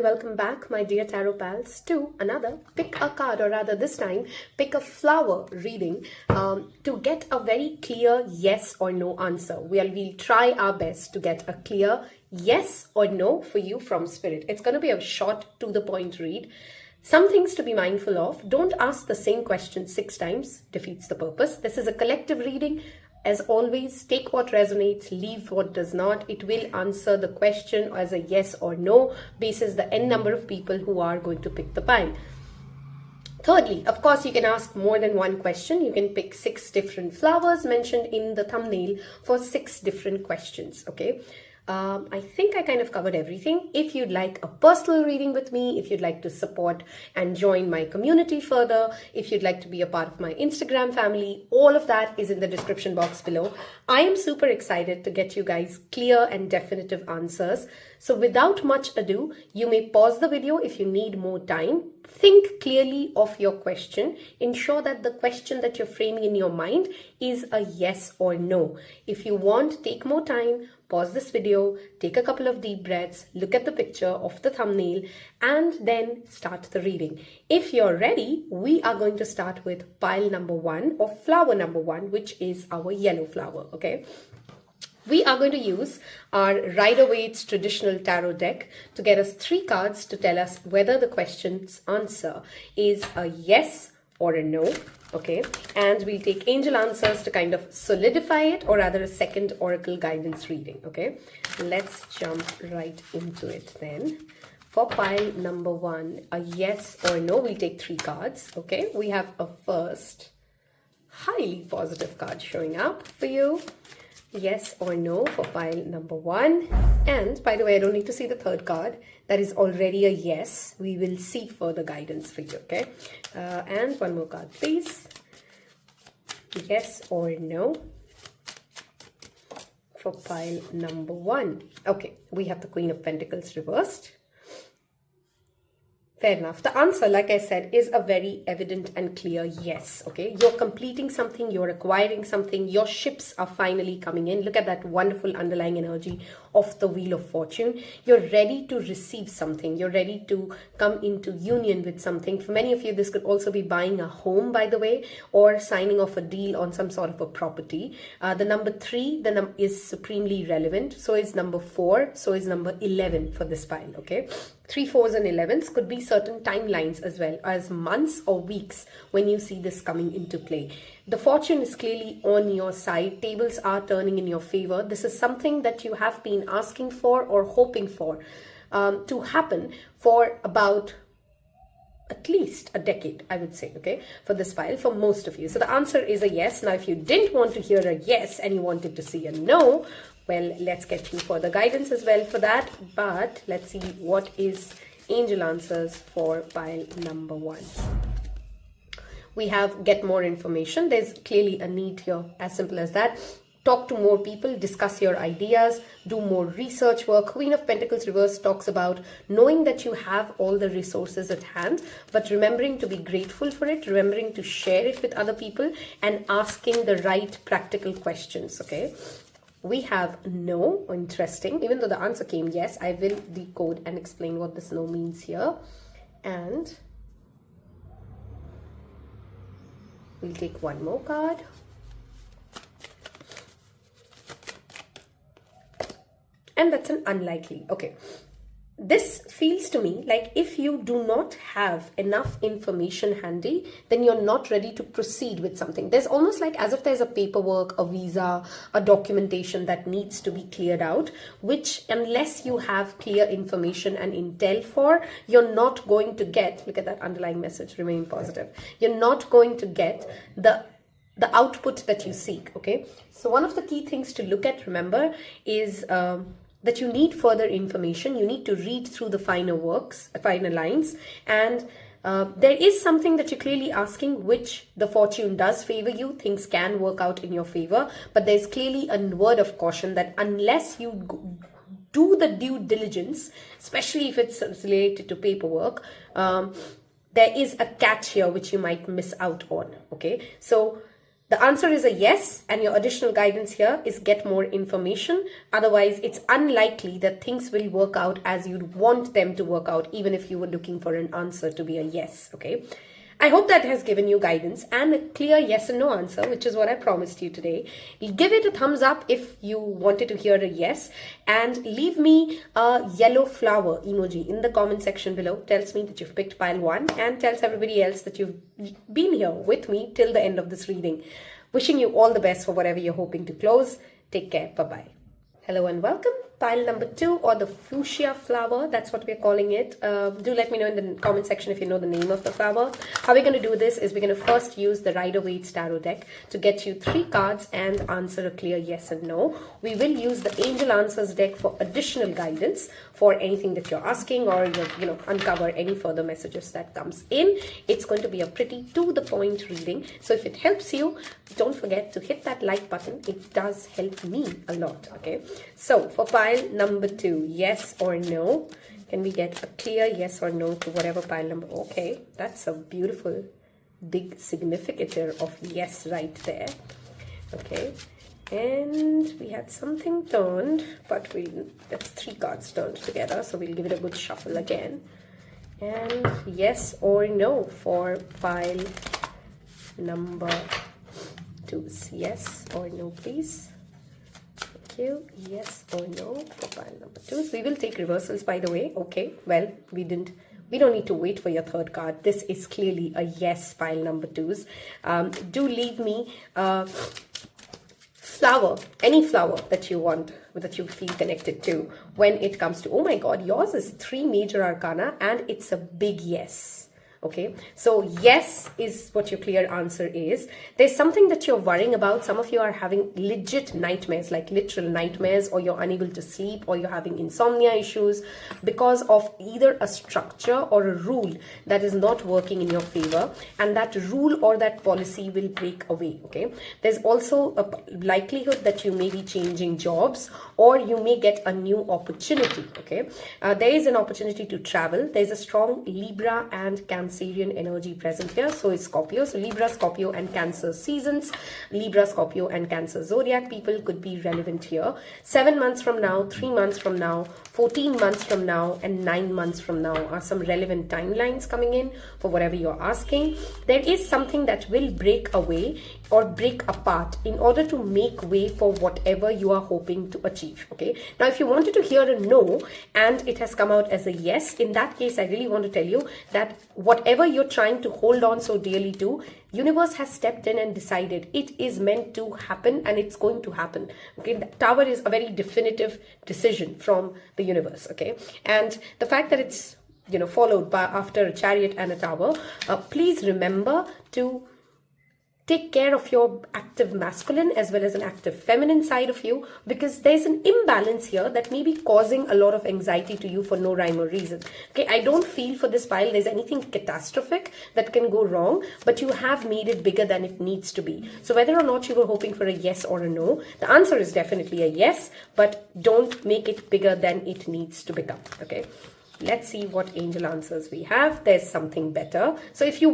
welcome back, my dear tarot pals, to another pick a card, or rather this time pick a flower reading to get a very clear yes or no answer. We'll try our best to get a clear yes or no for you from Spirit. It's going to be a short, to the point read. Some things to be mindful of: don't ask the same question 6 times, defeats the purpose. This is a collective reading. As always, take what resonates, leave what does not. It will answer the question as a yes or no basis the n number of people who are going to pick the pile. Thirdly, of course, you can ask more than one question. You can pick 6 different flowers mentioned in the thumbnail for 6 different questions, okay? I think I kind of covered everything. If you'd like a personal reading with me, if you'd like to support and join my community further, if you'd like to be a part of my Instagram family, all of that is in the description box below. I am super excited to get you guys clear and definitive answers. So without much ado, you may pause the video if you need more time. Think clearly of your question. Ensure that the question that you're framing in your mind is a yes or no. If you want, take more time, pause this video, take a couple of deep breaths, look at the picture of the thumbnail, and then start the reading. If you're ready, we are going to start with pile number 1 or flower number 1, which is our yellow flower, okay? We are going to use our Rider-Waite's traditional tarot deck to get us 3 cards to tell us whether the question's answer is a yes or a no, okay? And we'll take angel answers to kind of solidify it, or rather a second oracle guidance reading, okay? Let's jump right into it then. For pile number 1, a yes or no, we'll take 3 cards, okay? We have a first highly positive card showing up for you. Yes or no for pile number 1. And by the way, I don't need to see the third card. That is already a yes. We will see further guidance for you, okay? And one more card, please. Yes or no for pile number 1. Okay, we have the Queen of Pentacles reversed. Fair enough. The answer, like I said, is a very evident and clear yes, okay? You're completing something, you're acquiring something, your ships are finally coming in. Look at that wonderful underlying energy of the Wheel of Fortune. You're ready to receive something. You're ready to come into union with something. For many of you, this could also be buying a home, by the way, or signing off a deal on some sort of a property. The number 3 is supremely relevant. So is number 4. So is number 11 for this pile, okay? 3, 4s and 11s could be certain timelines as well as months or weeks when you see this coming into play. The fortune is clearly on your side. Tables are turning in your favor. This is something that you have been asking for or hoping for to happen for about at least a decade, I would say, okay, for this pile, for most of you. So the answer is a yes. Now, if you didn't want to hear a yes and you wanted to see a no, well, let's get you further guidance as well for that. But let's see what is angel answers for pile number 1. We have get more information. There's clearly a need here, as simple as that. Talk to more people, discuss your ideas, do more research work. Queen of Pentacles reverse talks about knowing that you have all the resources at hand, but remembering to be grateful for it, remembering to share it with other people, and asking the right practical questions, okay? We have no. Interesting. Even though the answer came yes, I will decode and explain what this no means here. And we'll take one more card. And that's an unlikely. Okay. This feels to me like if you do not have enough information handy, then you're not ready to proceed with something. There's almost like as if there's a paperwork, a visa, a documentation that needs to be cleared out, which unless you have clear information and intel for, you're not going to get, look at that underlying message, remain positive. You're not going to get the output that you seek, okay? So one of the key things to look at, remember, is that you need further information. You need to read through the finer lines, and there is something that you're clearly asking, which the fortune does favor you. Things can work out in your favor, but there's clearly a word of caution that unless you do the due diligence, especially if it's related to paperwork, there is a catch here which you might miss out on, okay? So The answer is a yes, and your additional guidance here is get more information. Otherwise, it's unlikely that things will work out as you'd want them to work out, even if you were looking for an answer to be a yes, okay? I hope that has given you guidance and a clear yes and no answer, which is what I promised you today. Give it a thumbs up if you wanted to hear a yes, and leave me a yellow flower emoji in the comment section below. Tells me that you've picked pile 1 and tells everybody else that you've been here with me till the end of this reading. Wishing you all the best for whatever you're hoping to close. Take care. Bye-bye. Hello and welcome. Pile number 2, or the fuchsia flower, that's what we're calling it. Do let me know in the comment section if you know the name of the flower. How we're going to do this is we're going to first use the Rider-Waite's tarot deck to get you 3 cards and answer a clear yes and no. We will use the Angel Answers deck for additional guidance for anything that you're asking, or uncover any further messages that comes in. It's going to be a pretty to-the-point reading. So if it helps you, don't forget to hit that like button. It does help me a lot, okay? So for pile number 2, yes or no? Can we get a clear yes or no to whatever pile number? Okay, that's a beautiful big significator of yes right there. Okay, and we had something turned, but that's 3 cards turned together, so we'll give it a good shuffle again. And yes or no for pile number 2. Yes or no, please. Yes or no for pile number 2. So we will take reversals, by the way. Okay, well, we don't need to wait for your 3rd card. This is clearly a yes, pile number 2s. Do leave me flower, any flower that you want, that you feel connected to when it comes to, oh my god, yours is 3 major arcana and it's a big yes. Okay, so yes is what your clear answer is. There's something that you're worrying about. Some of you are having legit nightmares, like literal nightmares, or you're unable to sleep, or you're having insomnia issues because of either a structure or a rule that is not working in your favor, and that rule or that policy will break away. Okay, there's also a likelihood that you may be changing jobs, or you may get a new opportunity. Okay, there is an opportunity to travel. There's a strong Libra and Cancerian energy present here. So is Scorpio. So Libra, Scorpio and Cancer seasons. Libra, Scorpio and Cancer zodiac people could be relevant here. 7 months from now, 3 months from now, 14 months from now, and 9 months from now are some relevant timelines coming in for whatever you're asking. There is something that will break away or break apart in order to make way for whatever you are hoping to achieve. Okay, now if you wanted to hear a no and it has come out as a yes, in that case I really want to tell you that whatever you're trying to hold on so dearly to, universe has stepped in and decided it is meant to happen, and it's going to happen. Okay, the Tower is a very definitive decision from the universe. Okay, and the fact that it's followed by after a Chariot and a Tower, please remember to take care of your active masculine as well as an active feminine side of you, because there's an imbalance here that may be causing a lot of anxiety to you for no rhyme or reason. Okay, I don't feel for this pile there's anything catastrophic that can go wrong, but you have made it bigger than it needs to be. So whether or not you were hoping for a yes or a no, the answer is definitely a yes, but don't make it bigger than it needs to become. Okay, let's see what angel answers we have. There's something better. So if you're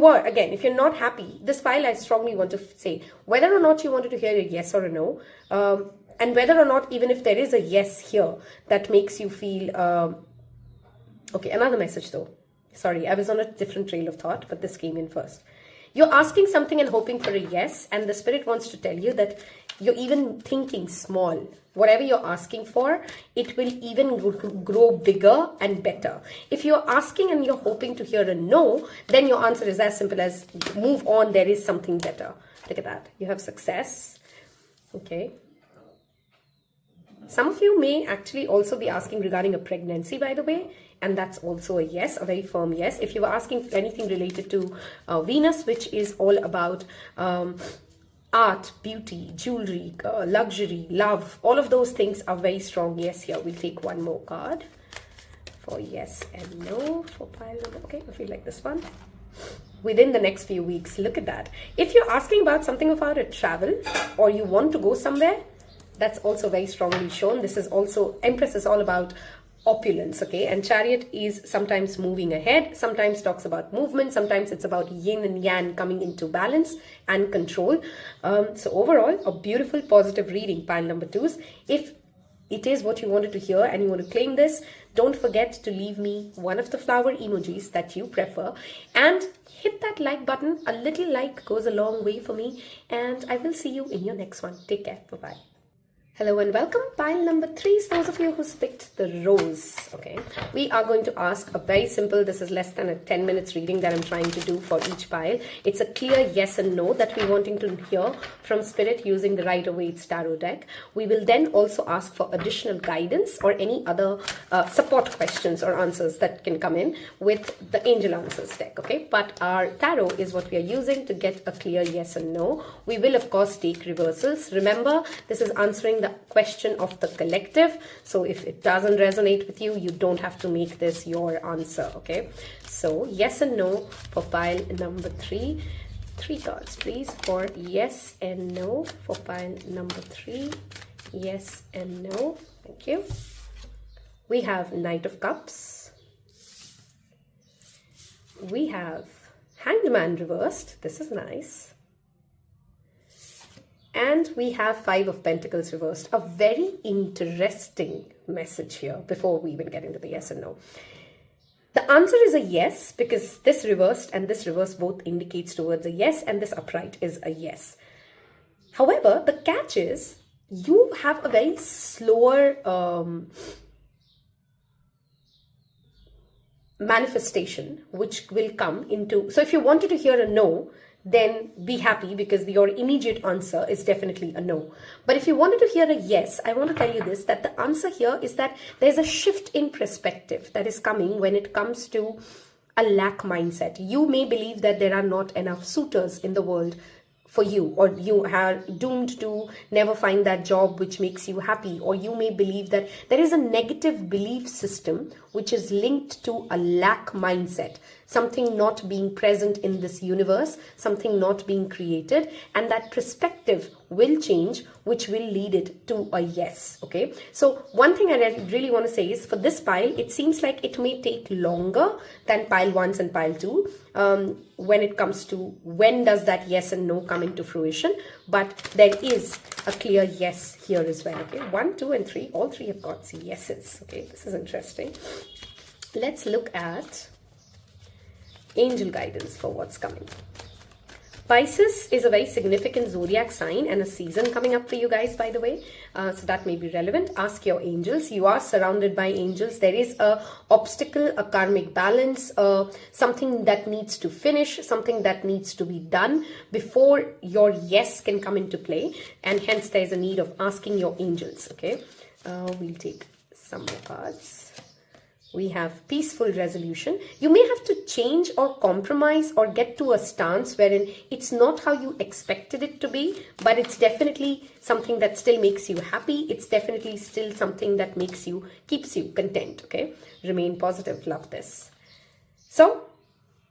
not happy, this file, I strongly want to say whether or not you wanted to hear a yes or a no, and whether or not, even if there is a yes here that makes you feel okay. Another message though, sorry, I was on a different trail of thought, but this came in first. You're asking something and hoping for a yes, and the spirit wants to tell you that you're even thinking small. Whatever you're asking for, it will even grow bigger and better. If you're asking and you're hoping to hear a no, then your answer is as simple as move on, there is something better. Look at that. You have success. Okay. Some of you may actually also be asking regarding a pregnancy, by the way, and that's also a yes, a very firm yes. If you were asking anything related to Venus, which is all about art, beauty, jewelry, luxury, love, all of those things are very strong yes here. We'll take one more card for yes and no for pile number. Okay, I feel like this one. Within the next few weeks, look at that. If you're asking about something about a travel, or you want to go somewhere, that's also very strongly shown. This is also, Empress is all about opulence, okay? And chariot is sometimes moving ahead, sometimes talks about movement, sometimes it's about yin and yang coming into balance and control. So overall, a beautiful positive reading, pile number 2s. If it is what you wanted to hear and you want to claim this, don't forget to leave me one of the flower emojis that you prefer and hit that like button. A little like goes a long way for me, and I will see you in your next one. Take care. Bye-bye. Hello and welcome. Pile number 3, those of you who picked the rose, okay? We are going to ask a very simple, this is less than a 10 minutes reading that I'm trying to do for each pile. It's a clear yes and no that we're wanting to hear from Spirit using the Rider-Waite's tarot deck. We will then also ask for additional guidance or any other support questions or answers that can come in with the Angel Answers deck, okay? But our tarot is what we are using to get a clear yes and no. We will, of course, take reversals. Remember, this is answering the question of the collective, so if it doesn't resonate with you, you don't have to make this your answer, okay? So yes and no for pile number 3. 3 cards please for yes and no for pile number 3. Yes and no. Thank you. We have Knight of Cups, we have Hanged Man reversed, this is nice, and we have 5 of Pentacles reversed. A very interesting message here before we even get into the yes and no. The answer is a yes, because this reversed and this reverse both indicates towards a yes, and this upright is a yes. However, the catch is you have a very slower manifestation which will come into. So if you wanted to hear a no, then be happy, because your immediate answer is definitely a no. But if you wanted to hear a yes, I want to tell you this, that the answer here is that there's a shift in perspective that is coming when it comes to a lack mindset. You may believe that there are not enough suitors in the world for you, or you are doomed to never find that job which makes you happy, or you may believe that there is a negative belief system which is linked to a lack mindset, something not being present in this universe, something not being created, and that perspective will change, which will lead it to a yes, okay? So one thing I really want to say is, for this pile, it seems like it may take longer than pile 1s and pile 2 when it comes to when does that yes and no come into fruition, but there is a clear yes here as well, okay? 1, 2, and 3, all 3 have got yeses, okay? This is interesting. Let's look at angel guidance for what's coming. Pisces is a very significant zodiac sign and a season coming up for you guys, by the way. So that may be relevant. Ask your angels. You are surrounded by angels. There is a obstacle, a karmic balance, something that needs to finish, something that needs to be done before your yes can come into play. And hence there's a need of asking your angels, okay? We'll take some more cards. We have peaceful resolution. You may have to change or compromise or get to a stance wherein it's not how you expected it to be, but it's definitely something that still makes you happy. It's definitely still something that keeps you content, okay? Remain positive. Love this. So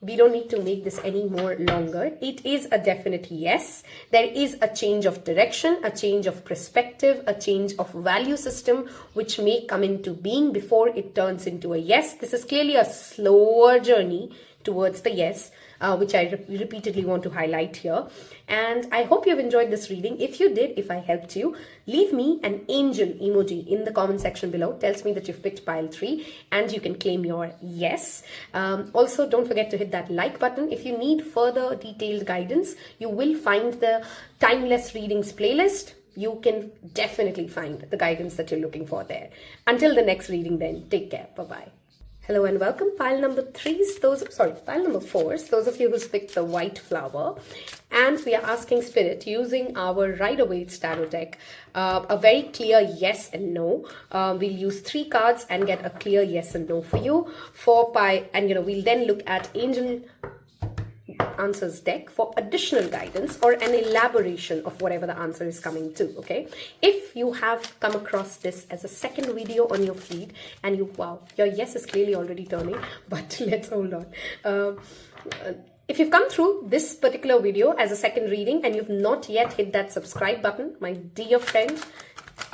we don't need to make this any more longer. It is a definite yes. There is a change of direction, a change of perspective, a change of value system, which may come into being before it turns into a yes. This is clearly a slower journey towards the yes, which I repeatedly want to highlight here. And I hope you've enjoyed this reading. If you did, if I helped you, leave me an angel emoji in the comment section below. Tells me that you've picked pile 3 and you can claim your yes. Also, don't forget to hit that like button. If you need further detailed guidance, you will find the Timeless Readings playlist. You can definitely find the guidance that you're looking for there. Until the next reading then, take care. Bye-bye. Hello and welcome. Pile number 3s, pile number 4s, those of you who picked the white flower. And we are asking Spirit, using our Rider-Waite's tarot deck, a very clear yes and no. We'll use 3 cards and get a clear yes and no for you. And we'll then look at Angel Answers deck for additional guidance or an elaboration of whatever the answer is coming to, okay? If you have come across this as a second video on your feed and wow, your yes is clearly already turning, but let's hold on. If you've come through this particular video as a second reading and you've not yet hit that subscribe button, my dear friend,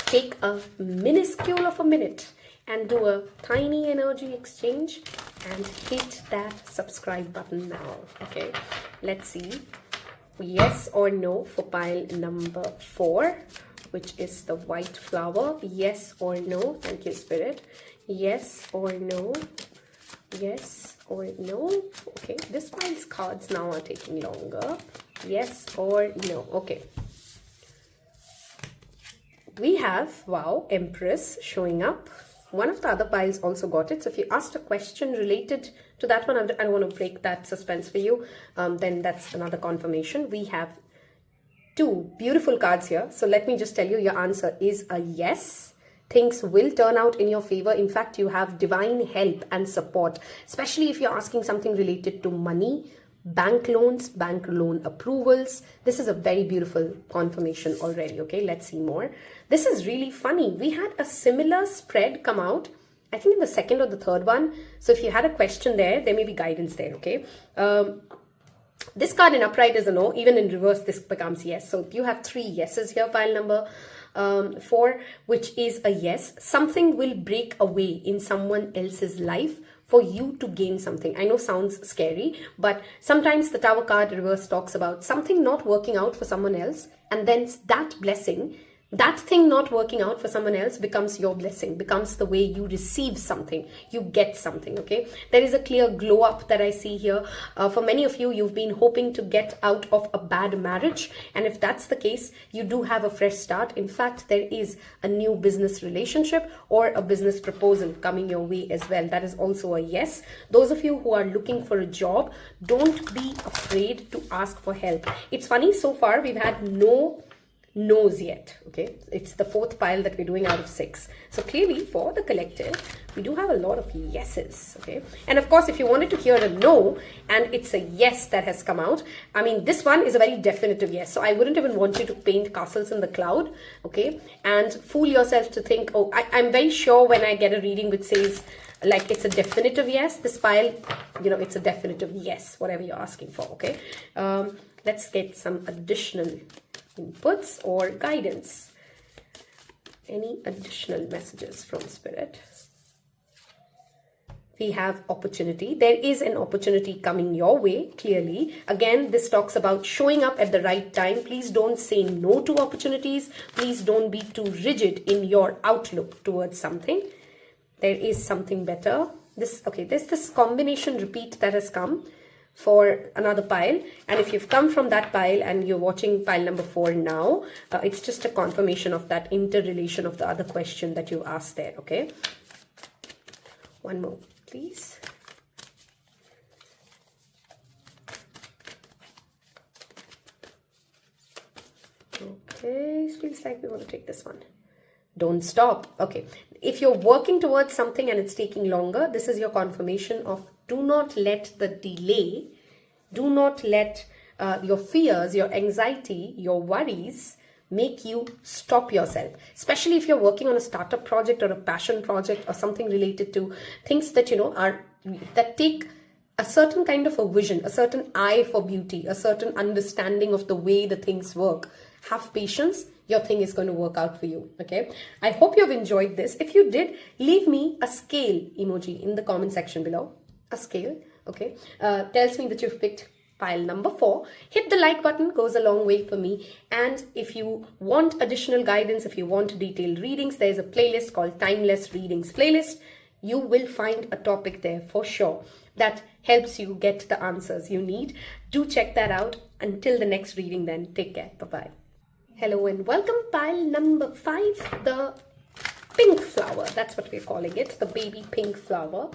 take a minuscule of a minute and do a tiny energy exchange and hit that subscribe button now. Okay, let's see. Yes or no for pile number 4, which is the white flower. Yes or no. Thank you, Spirit. Yes or no. Yes or no. Okay, this pile's cards now are taking longer. Yes or no. Okay. We have, wow, Empress showing up. One of the other piles also got it. So if you asked a question related to that one, I don't want to break that suspense for you. Then that's another confirmation. We have 2 beautiful cards here. So let me just tell you, your answer is a yes. Things will turn out in your favor. In fact, you have divine help and support, especially if you're asking something related to money, bank loans, bank loan approvals. This is a very beautiful confirmation already. Okay, let's see more. This is really funny. We had a similar spread come out, I think in the second or the third one. So if you had a question there may be guidance there. Okay, this card in upright is a no. Even in reverse, this becomes yes. So you have 3 yeses here, pile number 4, which is a yes. Something will break away in someone else's life for you to gain something. I know sounds scary, but sometimes the Tower card reverse talks about something not working out for someone else, and then that blessing, that thing not working out for someone else becomes your blessing, becomes the way you receive something, you get something. Okay, there is a clear glow up that I see here. For many of you, you've been hoping to get out of a bad marriage, and if that's the case, you do have a fresh start. In fact, there is a new business relationship or a business proposal coming your way as well. That is also a yes. Those of you who are looking for a job, don't be afraid to ask for help. It's funny, so far we've had no no's yet. Okay, it's the 4th pile that we're doing out of 6. So clearly for the collective, we do have a lot of yeses. Okay, and of course, if you wanted to hear a no and it's a yes that has come out, I mean, this one is a very definitive yes. So I wouldn't even want you to paint castles in the cloud, okay, and fool yourself to think, oh, I'm very sure when I get a reading which says like it's a definitive yes, this pile, you know, it's a definitive yes, whatever you're asking for. Okay, let's get some additional inputs or guidance. Any additional messages from Spirit? We have opportunity. There is an opportunity coming your way, clearly. Again, this talks about showing up at the right time. Please don't say no to opportunities. Please don't be too rigid in your outlook towards something. There is something better. There's this combination repeat that has come for another pile, and if you've come from that pile and you're watching pile number 4 now, it's just a confirmation of that interrelation of the other question that you asked there. Okay, one more please. Okay, feels like we want to take this one. Don't stop. Okay, if you're working towards something and it's taking longer, this is your confirmation of do not let the delay, do not let your fears, your anxiety, your worries make you stop yourself. Especially if you're working on a startup project or a passion project or something related to things that, you know, that take a certain kind of a vision, a certain eye for beauty, a certain understanding of the way the things work. Have patience. Your thing is going to work out for you. Okay, I hope you've enjoyed this. If you did, leave me a scale emoji in the comment section below. A scale, okay, tells me that you've picked pile number 4. Hit the like button, goes a long way for me. And if you want additional guidance, if you want detailed readings, there's a playlist called Timeless Readings Playlist. You will find a topic there for sure that helps you get the answers you need. Do check that out. Until the next reading then, take care. Bye-bye. Hello and welcome, pile number 5, the pink flower. That's what we're calling it, the baby pink flower.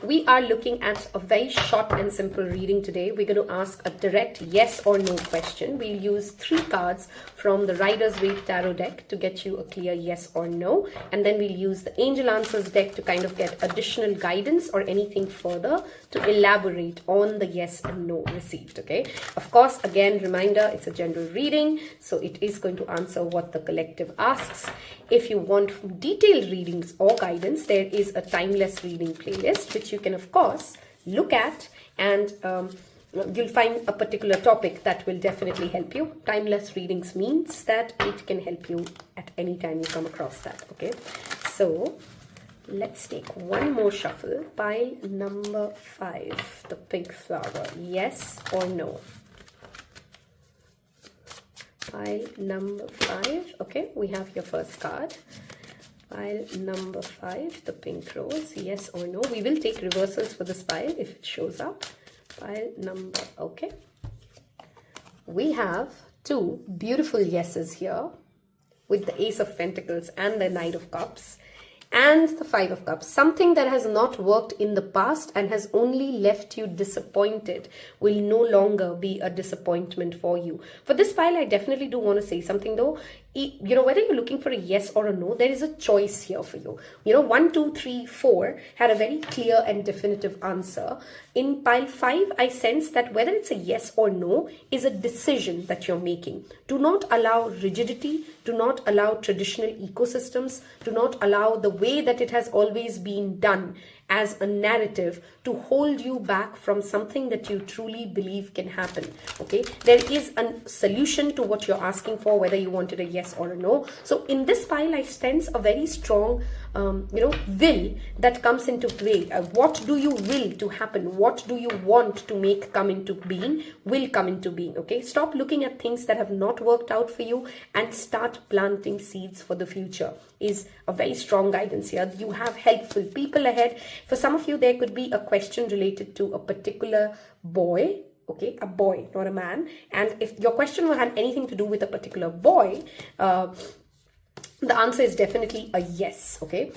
We are looking at a very short and simple reading today. We're going to ask a direct yes or no question. We'll use 3 cards from the Rider's Waite Tarot deck to get you a clear yes or no. And then we'll use the Angel Answers deck to kind of get additional guidance or anything further to elaborate on the yes and no received. Okay. Of course, again, reminder, it's a general reading, so it is going to answer what the collective asks. If you want detailed readings or guidance, there is a timeless reading playlist, which you can, of course, look at, and you'll find a particular topic that will definitely help you. Timeless readings means that it can help you at any time you come across that. Okay, So let's take one more shuffle. Pile number 5, the pink flower. Yes or no? Pile number 5. Okay, we have your first card. Pile number 5, the pink rose. Yes or no? We will take reversals for this pile if it shows up. Pile number, okay. We have 2 beautiful yeses here with the Ace of Pentacles and the Knight of Cups and the 5 of Cups. Something that has not worked in the past and has only left you disappointed will no longer be a disappointment for you. For this pile, I definitely do want to say something though. You know, whether you're looking for a yes or a no, there is a choice here for you. You know, 1, 2, 3, 4 had a very clear and definitive answer. In pile 5, I sense that whether it's a yes or no is a decision that you're making. Do not allow rigidity. Do not allow traditional ecosystems. Do not allow the way that it has always been done as a narrative to hold you back from something that you truly believe can happen. Okay, there is a solution to what you're asking for, whether you wanted a yes or a no. So in this pile, I sense a very strong will that comes into play. What do you will to happen? What do you want to make come into being will come into being. Okay, stop looking at things that have not worked out for you and start planting seeds for the future is a very strong guidance here. You have helpful people ahead. For some of you, there could be a question related to a particular boy. Okay, a boy, not a man. And if your question had anything to do with a particular boy, the answer is definitely a yes. Okay,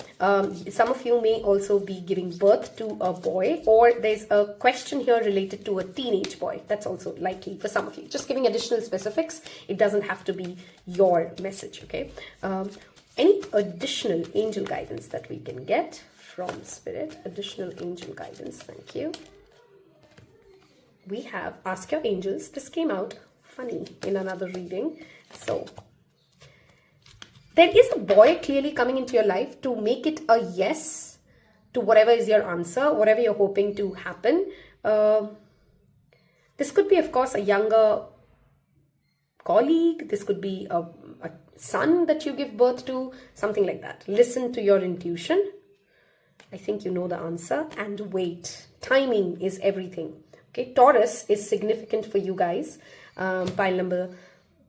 some of you may also be giving birth to a boy, or there's a question here related to a teenage boy. That's also likely for some of you. Just giving additional specifics. It doesn't have to be your message. Okay, any additional angel guidance that we can get from Spirit? Additional angel guidance. Thank you. We have Ask Your Angels. This came out funny in another reading. So there is a boy clearly coming into your life to make it a yes to whatever is your answer, whatever you're hoping to happen. This could be, of course, a younger colleague. This could be a son that you give birth to, something like that. Listen to your intuition. I think you know the answer. And wait. Timing is everything. Okay, Taurus is significant for you guys. Pile number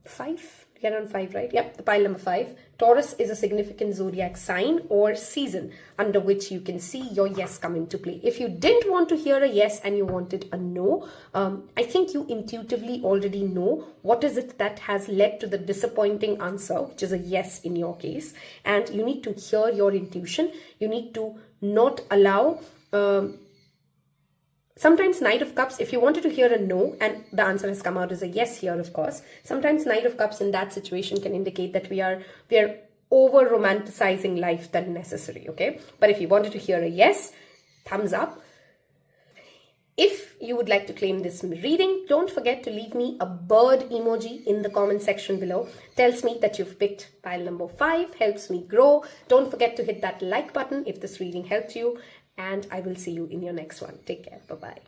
5. Get on 5, right? Yep, pile number 5. Taurus is a significant zodiac sign or season under which you can see your yes come into play. If you didn't want to hear a yes and you wanted a no, I think you intuitively already know what is it that has led to the disappointing answer, which is a yes in your case. And you need to hear your intuition. You need to not allow... Sometimes Knight of Cups, if you wanted to hear a no and the answer has come out as a yes here, of course, sometimes Knight of Cups in that situation can indicate that we are over romanticizing life than necessary, okay? But if you wanted to hear a yes, thumbs up. If you would like to claim this reading, don't forget to leave me a bird emoji in the comment section below. Tells me that you've picked pile number 5, helps me grow. Don't forget to hit that like button if this reading helped you. And I will see you in your next one. Take care. Bye-bye.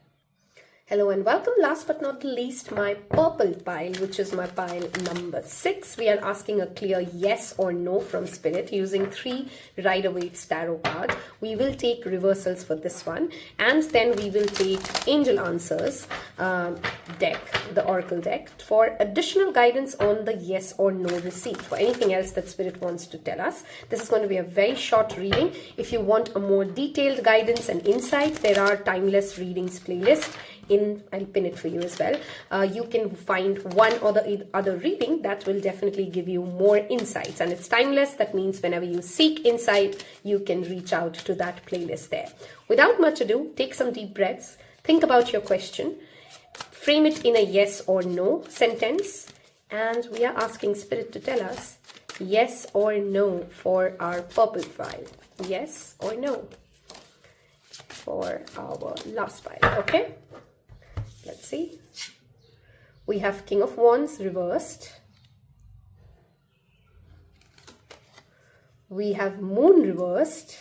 Hello and welcome. Last but not least, my purple pile, which is my pile number 6. We are asking a clear yes or no from Spirit using 3 Rider-Waite tarot cards. We will take reversals for this one. And then we will take Angel Answers deck, the Oracle deck, for additional guidance on the yes or no receipt. For anything else that Spirit wants to tell us. This is going to be a very short reading. If you want a more detailed guidance and insight, there are Timeless Readings playlist. I'll pin it for you as well. You can find one or the other reading that will definitely give you more insights, and it's timeless. That means whenever you seek insight, you can reach out to that playlist there. Without much ado, take some deep breaths, think about your question, frame it in a yes or no sentence, and we are asking Spirit to tell us yes or no for our purple file. Yes or no for our last file. Okay, let's see. We have King of Wands reversed. We have Moon reversed.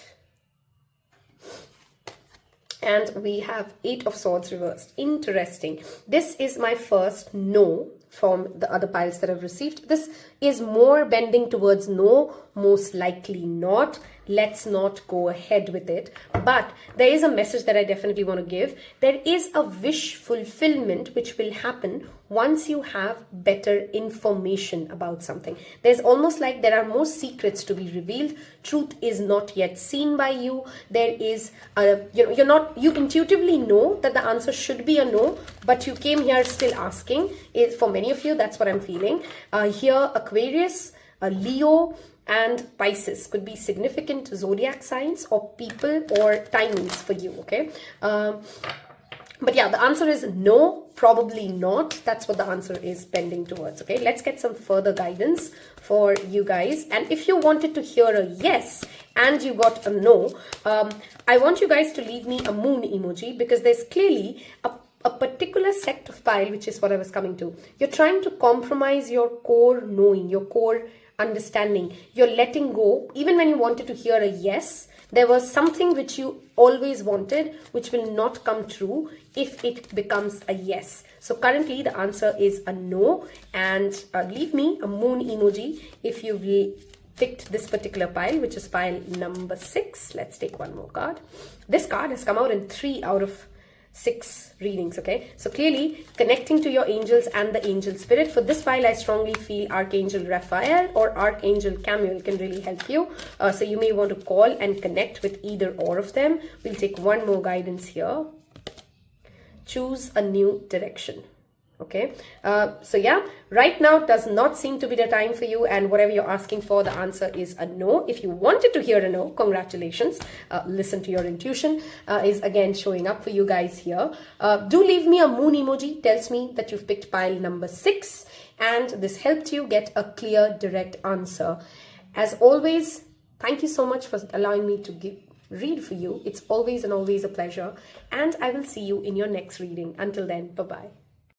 And we have 8 of Swords reversed. Interesting. This is my first no from the other piles that I've received. This is more bending towards no, most likely not. Let's not go ahead with it. But there is a message that I definitely want to give. There is a wish fulfillment which will happen once you have better information about something. There's almost like there are more secrets to be revealed. Truth is not yet seen by you. There is you intuitively know that the answer should be a no, but you came here still asking. For many of you, that's what I'm feeling. Here, Aquarius, Leo, and Pisces could be significant zodiac signs or people or timings for you, okay? But yeah, the answer is no, probably not. That's what the answer is bending towards, okay? Let's get some further guidance for you guys. And if you wanted to hear a yes and you got a no, I want you guys to leave me a moon emoji, because there's clearly a particular sect of pile, which is what I was coming to. You're trying to compromise your core knowing, your core understanding. You're letting go. Even when you wanted to hear a yes, there was something which you always wanted which will not come true if it becomes a yes. So currently the answer is a no, and leave me a moon emoji if you've picked this particular pile, which is pile number 6. Let's take one more card. This card has come out in 3 out of 6 readings, okay? So clearly connecting to your angels and the angel spirit. For this pile, I strongly feel Archangel Raphael or Archangel Camuel can really help you. So you may want to call and connect with either or of them. We'll take one more guidance here. Choose a new direction. Okay, so yeah, right now does not seem to be the time for you, and whatever you're asking for, the answer is a no. If you wanted to hear a no, congratulations. Listen to your intuition is again showing up for you guys here. Do leave me a moon emoji, tells me that you've picked pile number 6 and this helped you get a clear, direct answer. As always, thank you so much for allowing me to read for you. It's always and always a pleasure, and I will see you in your next reading. Until then, bye-bye.